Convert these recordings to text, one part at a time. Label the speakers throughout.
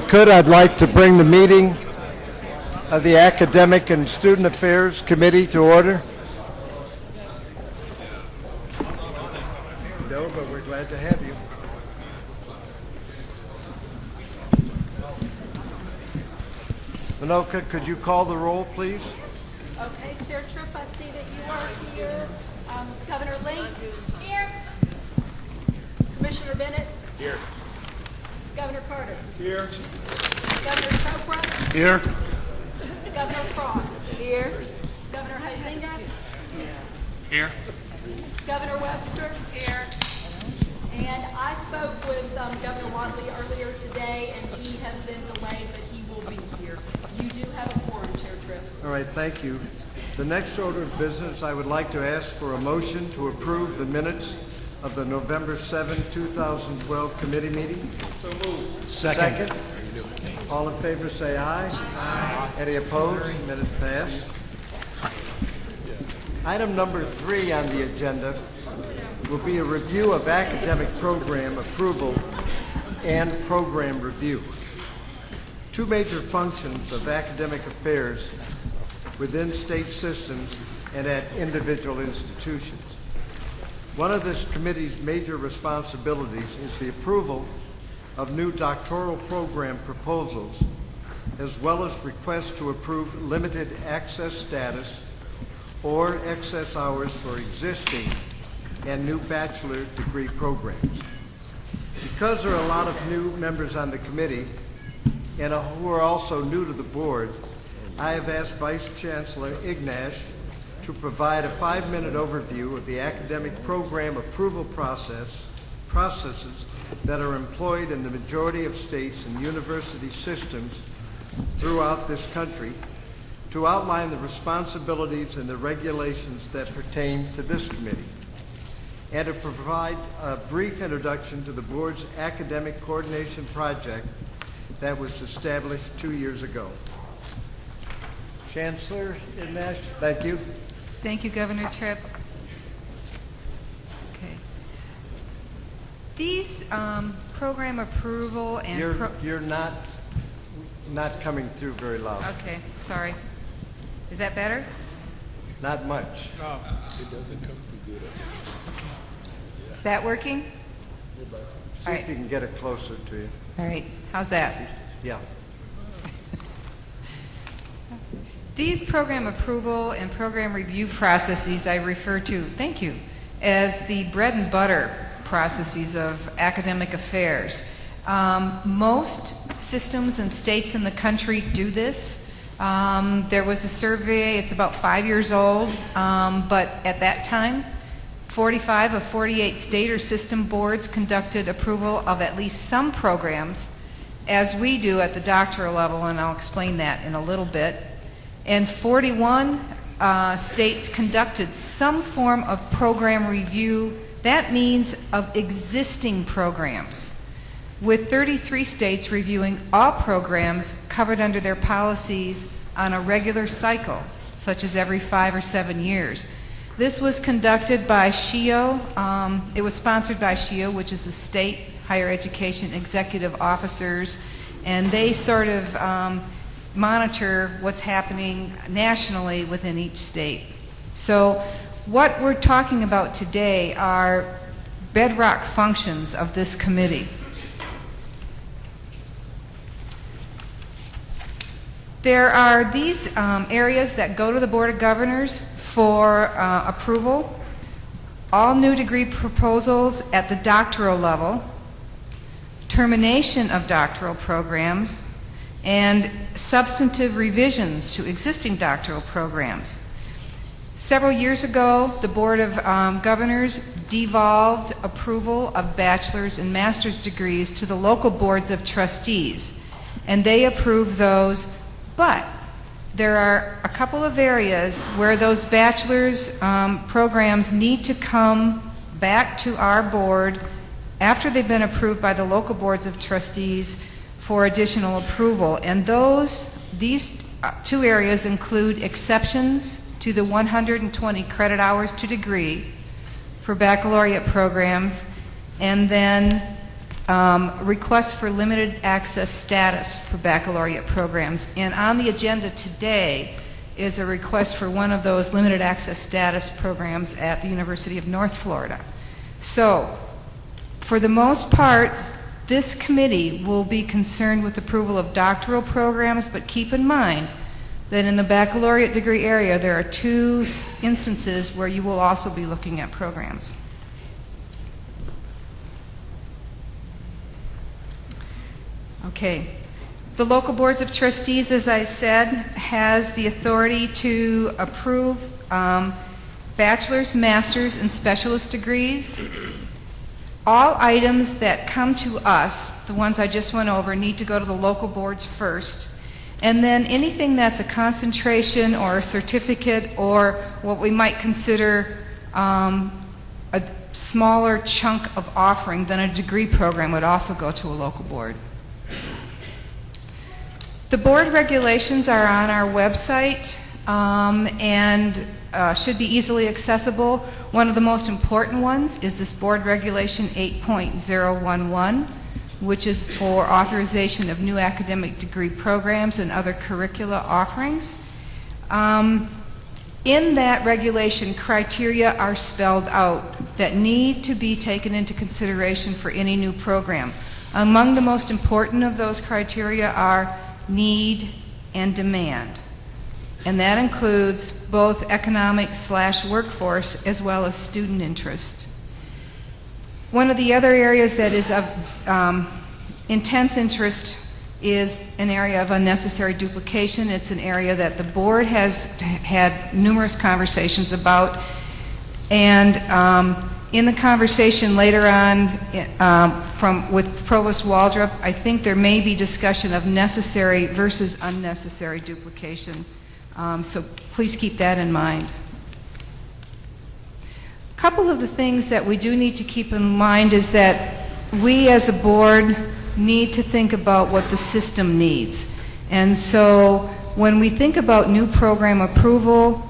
Speaker 1: I'd like to bring the meeting of the Academic and Student Affairs Committee to order. No, but we're glad to have you. Minoka, could you call the roll, please?
Speaker 2: Okay, Chair Tripp, I see that you are here. Governor Link? Here. Commissioner Bennett?
Speaker 3: Here.
Speaker 2: Governor Carter?
Speaker 3: Here.
Speaker 2: Governor Chopra?
Speaker 3: Here.
Speaker 2: Governor Frost? Here. Governor Huizinga?
Speaker 3: Here.
Speaker 2: Governor Webster? Here. And I spoke with Governor Wadley earlier today, and he has been delayed, but he will be here. You do have a quorum, Chair Tripp.
Speaker 1: All right, thank you. The next order of business, I would like to ask for a motion to approve the minutes of the November 7, 2012 committee meeting.
Speaker 3: So moved.
Speaker 1: Second. All in favor say aye. Aye. Any opposed? Minutes passed. Item number 3 on the agenda will be a review of academic program approval and program review. Two major functions of academic affairs within state systems and at individual institutions. One of this committee's major responsibilities is the approval of new doctoral program proposals, as well as requests to approve limited access status or excess hours for existing and new bachelor degree programs. Because there are a lot of new members on the committee and who are also new to the board, I have asked Vice Chancellor Ignash to provide a 5-minute overview of the academic program approval processes that are employed in the majority of states and university systems throughout this country, to outline the responsibilities and the regulations that pertain to this committee, and to provide a brief introduction to the board's academic coordination project that was established 2 years ago. Chancellor Ignash, thank you.
Speaker 4: Thank you, Governor Tripp. Okay. These program approval and
Speaker 1: You're not coming through very loud.
Speaker 4: okay, sorry. Is that better?
Speaker 1: Not much.
Speaker 3: No, it doesn't come through good.
Speaker 4: Is that working?
Speaker 1: See if you can get it closer to you.
Speaker 4: All right. How's that?
Speaker 1: Yeah.
Speaker 4: These program approval and program review processes I refer to, thank you, as the bread and butter processes of academic affairs. Most systems and states in the country do this. There was a survey, it's about 5 years old, but at that time, 45 of 48 state or system boards conducted approval of at least some programs, as we do at the doctoral level, and I'll explain that in a little bit. And 41 states conducted some form of program review. That means of existing programs, with 33 states reviewing all programs covered under their policies on a regular cycle, such as every 5 or 7 years. This was conducted by SHEO. It was sponsored by SHEO, which is the State Higher Education Executive Officers, and they sort of monitor what's happening nationally within each state. So what we're talking about today are bedrock functions of this committee. There are these areas that go to the Board of Governors for approval. All new degree proposals at the doctoral level, termination of doctoral programs, and substantive revisions to existing doctoral programs. Several years ago, the Board of Governors devolved approval of bachelor's and master's degrees to the local boards of trustees, and they approved those, but there are a couple of areas where those bachelor's programs need to come back to our board after they've been approved by the local boards of trustees for additional approval. And these two areas include exceptions to the 120 credit hours to degree for baccalaureate programs, and then request for limited access status for baccalaureate programs. And on the agenda today is a request for one of those limited access status programs at the University of North Florida. So, for the most part, this committee will be concerned with approval of doctoral programs, but keep in mind that in the baccalaureate degree area, there are two instances where you will also be looking at programs. Okay. The local boards of trustees, as I said, has the authority to approve bachelor's, master's, and specialist degrees. All items that come to us, the ones I just went over, need to go to the local boards first. And then anything that's a concentration or a certificate or what we might consider a smaller chunk of offering than a degree program would also go to a local board. The board regulations are on our website and should be easily accessible. One of the most important ones is this board regulation 8.011, which is for authorization of new academic degree programs and other curricula offerings. In that regulation, criteria are spelled out that need to be taken into consideration for any new program. Among the most important of those criteria are need and demand. And that includes both economic/workforce as well as student interest. One of the other areas that is of intense interest is an area of unnecessary duplication. It's an area that the board has had numerous conversations about. And in the conversation later on with Provost Waldrop, I think there may be discussion of necessary versus unnecessary duplication. So please keep that in mind. A couple of the things that we do need to keep in mind is that we as a board need to think about what the system needs. And so when we think about new program approval,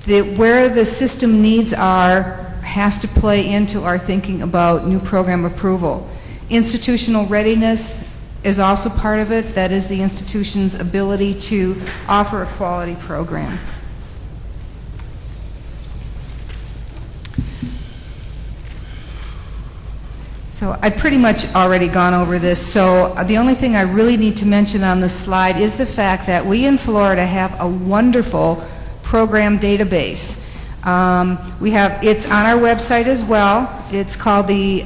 Speaker 4: where the system needs are has to play into our thinking about new program approval. Institutional readiness is also part of it. That is the institution's ability to offer a quality program. So I've pretty much already gone over this, so the only thing I really need to mention on this slide is the fact that we in Florida have a wonderful program database. It's on our website as well. It's called the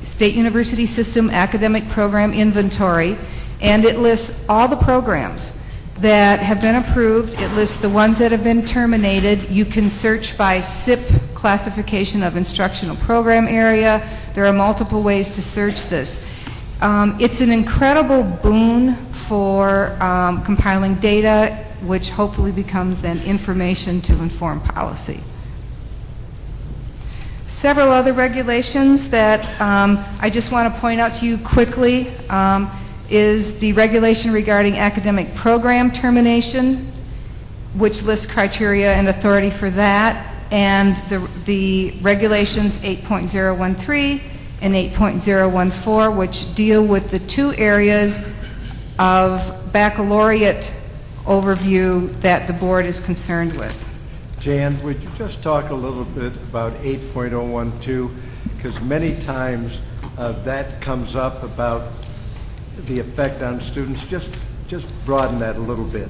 Speaker 4: State University System Academic Program Inventory, and it lists all the programs that have been approved. It lists the ones that have been terminated. You can search by SIP, classification of instructional program area. There are multiple ways to search this. It's an incredible boon for compiling data, which hopefully becomes then information to inform policy. Several other regulations that I just want to point out to you quickly is the regulation regarding academic program termination, which lists criteria and authority for that, and the regulations 8.013 and 8.014, which deal with the two areas of baccalaureate overview that the board is concerned with.
Speaker 1: Jan, would you just talk a little bit about 8.012? Because many times that comes up about the effect on students. Just broaden that a little bit.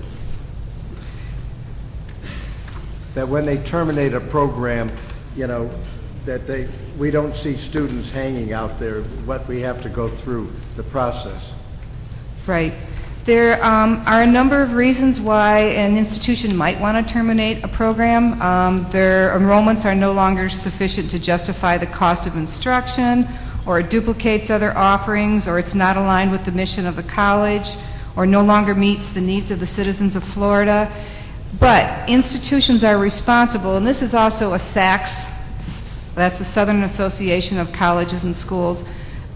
Speaker 1: That when they terminate a program, you know, that we don't see students hanging out there, what we have to go through the process.
Speaker 4: Right. There are a number of reasons why an institution might want to terminate a program. Their enrollments are no longer sufficient to justify the cost of instruction, or it duplicates other offerings, or it's not aligned with the mission of the college, or no longer meets the needs of the citizens of Florida. But institutions are responsible, and this is also a SACS, that's the Southern Association of Colleges and Schools.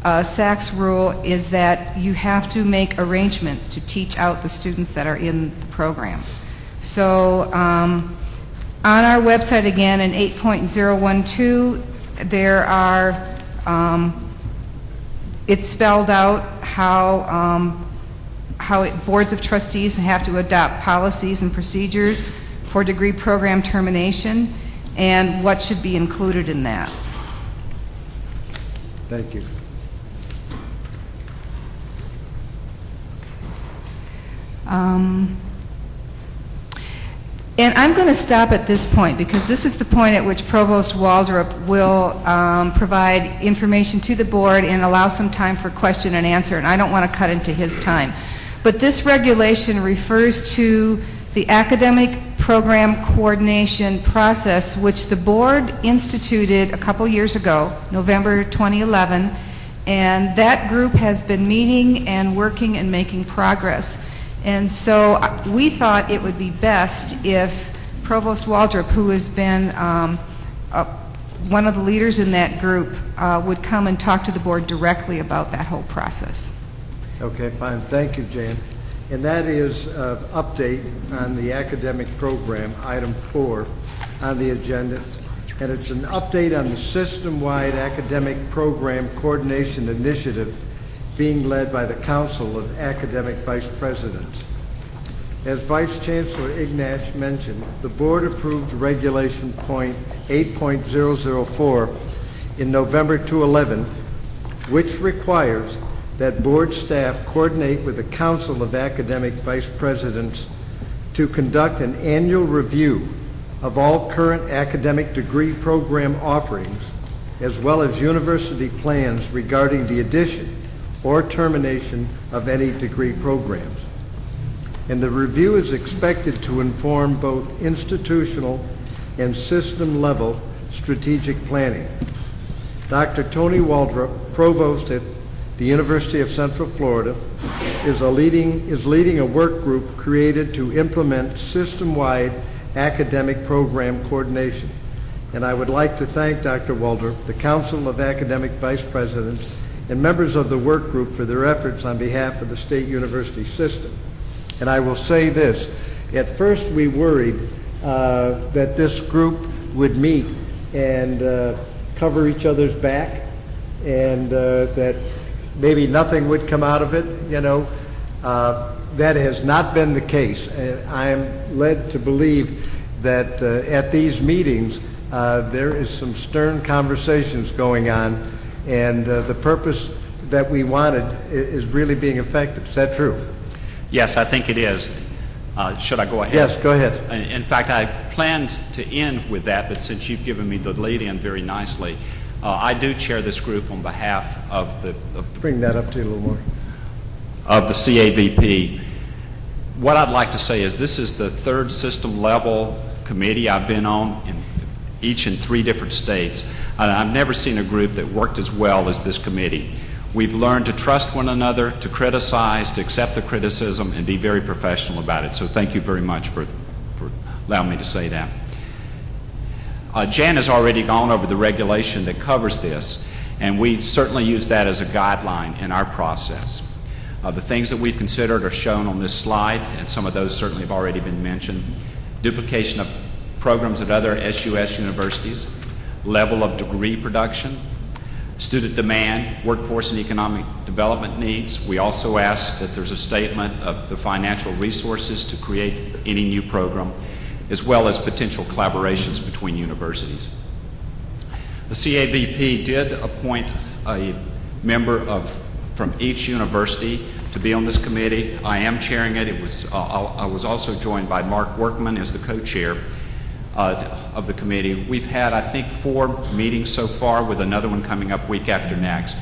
Speaker 4: SACS rule is that you have to make arrangements to teach out the students that are in the program. So on our website again in 8.012, there are It spelled out how boards of trustees have to adopt policies and procedures for degree program termination and what should be included in that.
Speaker 1: Thank you.
Speaker 4: And I'm going to stop at this point because this is the point at which Provost Waldrop will provide information to the board and allow some time for question and answer, and I don't want to cut into his time. But this regulation refers to the academic program coordination process, which the board instituted a couple years ago, November 2011, and that group has been meeting and working and making progress. And so we thought it would be best if Provost Waldrop, who has been one of the leaders in that group, would come and talk to the board directly about that whole process.
Speaker 1: Okay, fine. Thank you, Jan. And that is update on the academic program, item 4 on the agenda. And it's an update on the system-wide academic program coordination initiative being led by the Council of Academic Vice Presidents. As Vice Chancellor Ignash mentioned, the board approved Regulation 8.004 in November 2011, which requires that board staff coordinate with the Council of Academic Vice Presidents to conduct an annual review of all current academic degree program offerings, as well as university plans regarding the addition or termination of any degree programs. And the review is expected to inform both institutional and system-level strategic planning. Dr. Tony Waldrop, Provost at the University of Central Florida, is leading a work group created to implement system-wide academic program coordination. And I would like to thank Dr. Waldrop, the Council of Academic Vice Presidents, and members of the work group for their efforts on behalf of the state university system. And I will say this, at first we worried that this group would meet and cover each other's back and that maybe nothing would come out of it, you know. That has not been the case. And I am led to believe that at these meetings there is some stern conversations going on, and the purpose that we wanted is really being effective. Is that true?
Speaker 5: Yes, I think it is. Should I go ahead?
Speaker 1: Yes, go ahead.
Speaker 5: In fact, I planned to end with that, but since you've given me the lead-in very nicely, I do chair this group on behalf of the
Speaker 1: Bring that up to you a little more.
Speaker 5: Of the CAVP. What I'd like to say is this is the third system-level committee I've been on, each in 3 different states. I've never seen a group that worked as well as this committee. We've learned to trust one another, to criticize, to accept the criticism, and be very professional about it. So thank you very much for allowing me to say that. Jan has already gone over the regulation that covers this, and we certainly use that as a guideline in our process. The things that we've considered are shown on this slide, and some of those certainly have already been mentioned. Duplication of programs at other SUS universities, level of degree production, student demand, workforce and economic development needs. We also ask that there's a statement of the financial resources to create any new program, as well as potential collaborations between universities. The CAVP did appoint a member from each university to be on this committee. I am chairing it. I was also joined by Mark Workman as the co-chair of the committee. We've had, I think, 4 meetings so far, with another one coming up week after next.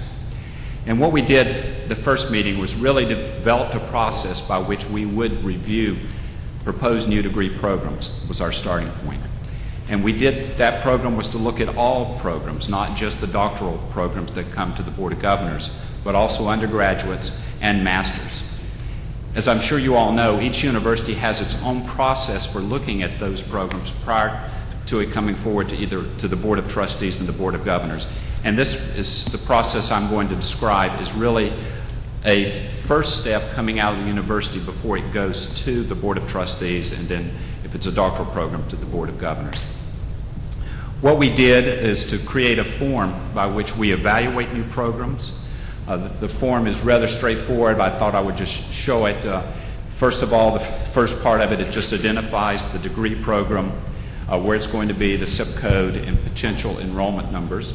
Speaker 5: And what we did the first meeting was really developed a process by which we would review proposed new degree programs, was our starting point. And that program was to look at all programs, not just the doctoral programs that come to the Board of Governors, but also undergraduates and masters. As I'm sure you all know, each university has its own process for looking at those programs prior to it coming forward to either to the Board of Trustees and the Board of Governors. And this is the process I'm going to describe is really a first step coming out of the university before it goes to the Board of Trustees, and then if it's a doctoral program, to the Board of Governors. What we did is to create a form by which we evaluate new programs, The form is rather straightforward, but I thought I would just show it. First of all, the first part of it, it just identifies the degree program, where it's going to be, the zip code, and potential enrollment numbers.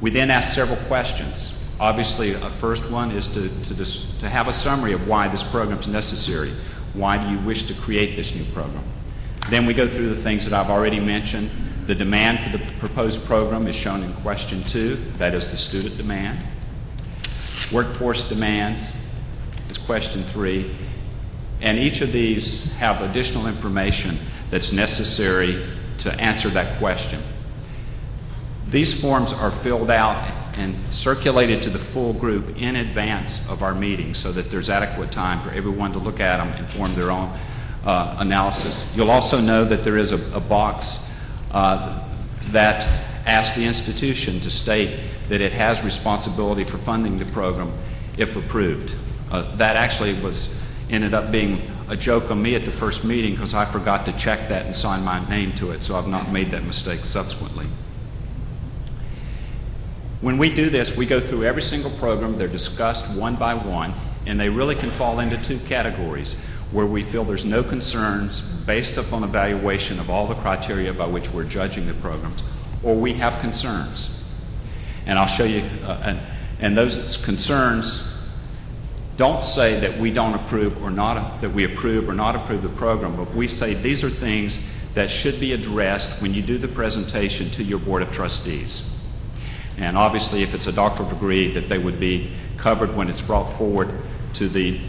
Speaker 5: We then ask several questions. Obviously, a first one is to have a summary of why this program is necessary. Why do you wish to create this new program? Then we go through the things that I've already mentioned. The demand for the proposed program is shown in question 2. That is the student demand. Workforce demands is question 3. And each of these have additional information that's necessary to answer that question. These forms are filled out and circulated to the full group in advance of our meeting so that there's adequate time for everyone to look at them and form their own analysis. You'll also know that there is a box that asks the institution to state that it has responsibility for funding the program if approved. That actually ended up being a joke on me at the first meeting because I forgot to check that and sign my name to it, so I've not made that mistake subsequently. When we do this, we go through every single program. They're discussed one by one, and they really can fall into 2 categories, where we feel there's no concerns based upon evaluation of all the criteria by which we're judging the programs, or we have concerns. And I'll show you, and those concerns don't say that we don't approve or not, that we approve or not approve the program, but we say these are things that should be addressed when you do the presentation to your Board of Trustees. And obviously, if it's a doctoral degree, that they would be covered when it's brought forward to the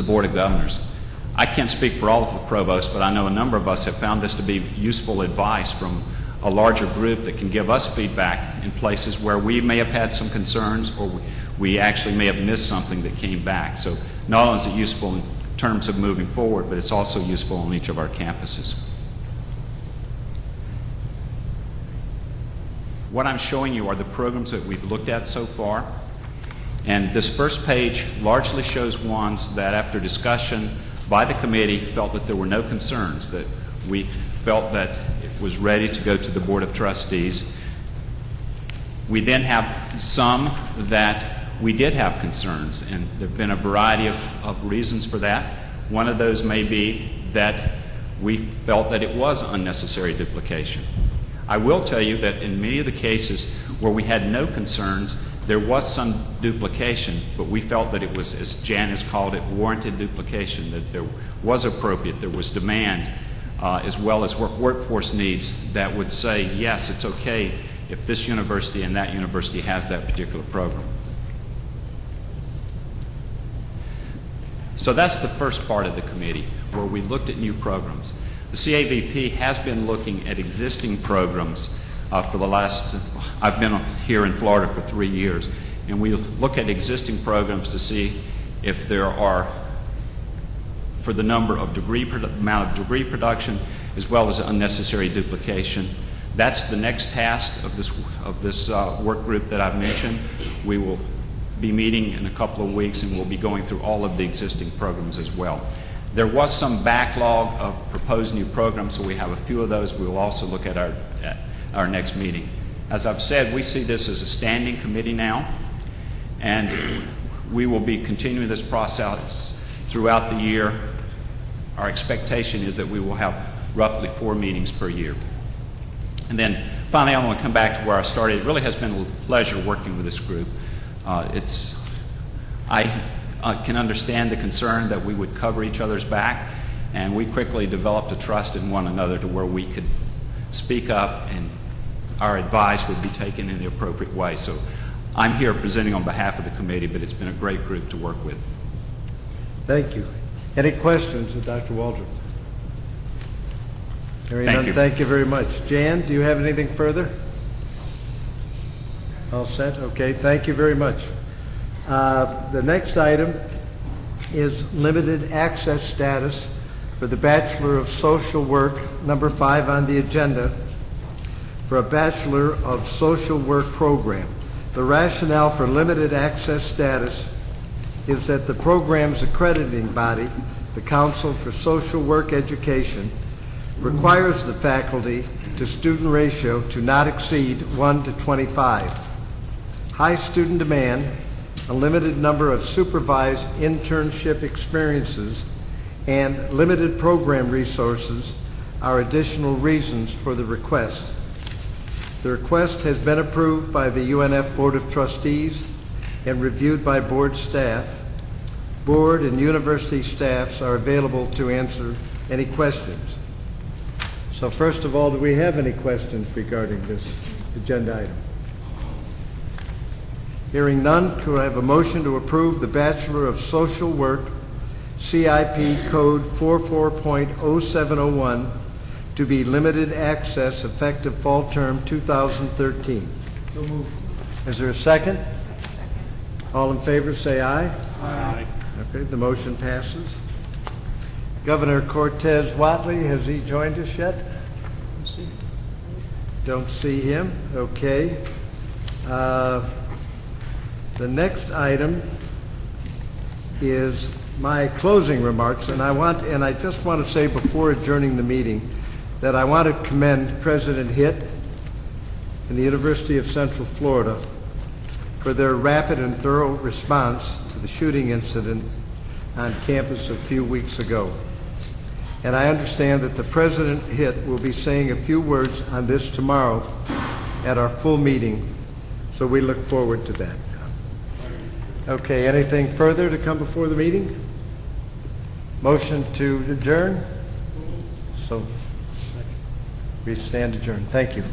Speaker 5: Board of Governors. I can't speak for all of the provosts, but I know a number of us have found this to be useful advice from a larger group that can give us feedback in places where we may have had some concerns or we actually may have missed something that came back. So not only is it useful in terms of moving forward, but it's also useful on each of our campuses. What I'm showing you are the programs that we've looked at so far. And this first page largely shows ones that, after discussion by the committee, felt that there were no concerns, that we felt that it was ready to go to the Board of Trustees. We then have some that we did have concerns, and there have been a variety of reasons for that. One of those may be that we felt that it was unnecessary duplication. I will tell you that in many of the cases where we had no concerns, there was some duplication, but we felt that it was, as Jan has called it, warranted duplication, that there was appropriate, there was demand, as well as workforce needs that would say, yes, it's okay if this university and that university has that particular program. So that's the first part of the committee, where we looked at new programs. The CAVP has been looking at existing programs for the last, I've been here in Florida for 3 years, and we look at existing programs to see if there are, for the number of amount of degree production, as well as unnecessary duplication. That's the next task of this work group that I've mentioned. We will be meeting in a couple of weeks, and we'll be going through all of the existing programs as well. There was some backlog of proposed new programs, so we have a few of those. We will also look at our next meeting. As I've said, we see this as a standing committee now, and we will be continuing this process throughout the year. Our expectation is that we will have roughly 4 meetings per year. And then finally, I want to come back to where I started. It really has been a pleasure working with this group. I can understand the concern that we would cover each other's back, and we quickly developed a trust in one another to where we could speak up and our advice would be taken in the appropriate way. So I'm here presenting on behalf of the committee, but it's been a great group to work with.
Speaker 1: Thank you. Any questions of Dr. Waldron? Hearing
Speaker 5: Thank
Speaker 1: none,
Speaker 5: you.
Speaker 1: thank you very much. Jan, do you have anything further? All set? Okay, thank you very much. The next item is limited access status for the Bachelor of Social Work, number 5 on the agenda, for a Bachelor of Social Work program. The rationale for limited access status is that the program's accrediting body, the Council for Social Work Education, requires the faculty to student ratio to not exceed 1 to 25. high student demand, a limited number of supervised internship experiences, and limited program resources are additional reasons for the request. The request has been approved by the UNF Board of Trustees and reviewed by board staff. Board and university staffs are available to answer any questions. So first of all, do we have any questions regarding this agenda item? Hearing none, could I have a motion to approve the Bachelor of Social Work CIP Code 44.0701 to be limited access effective fall term 2013? So moved. Is there a second? All in favor say aye.
Speaker 3: Aye.
Speaker 1: Okay, the motion passes. Governor Cortez Watley, has he joined us yet? Don't see him. Okay. The next item is my closing remarks, and I just want to say before adjourning the meeting that I want to commend President Hitt and the University of Central Florida for their rapid and thorough response to the shooting incident on campus a few weeks ago. And I understand that the President Hitt will be saying a few words on this tomorrow at our full meeting, so we look forward to that. Okay, anything further to come before the meeting? Motion to adjourn? So we stand adjourned. Thank you.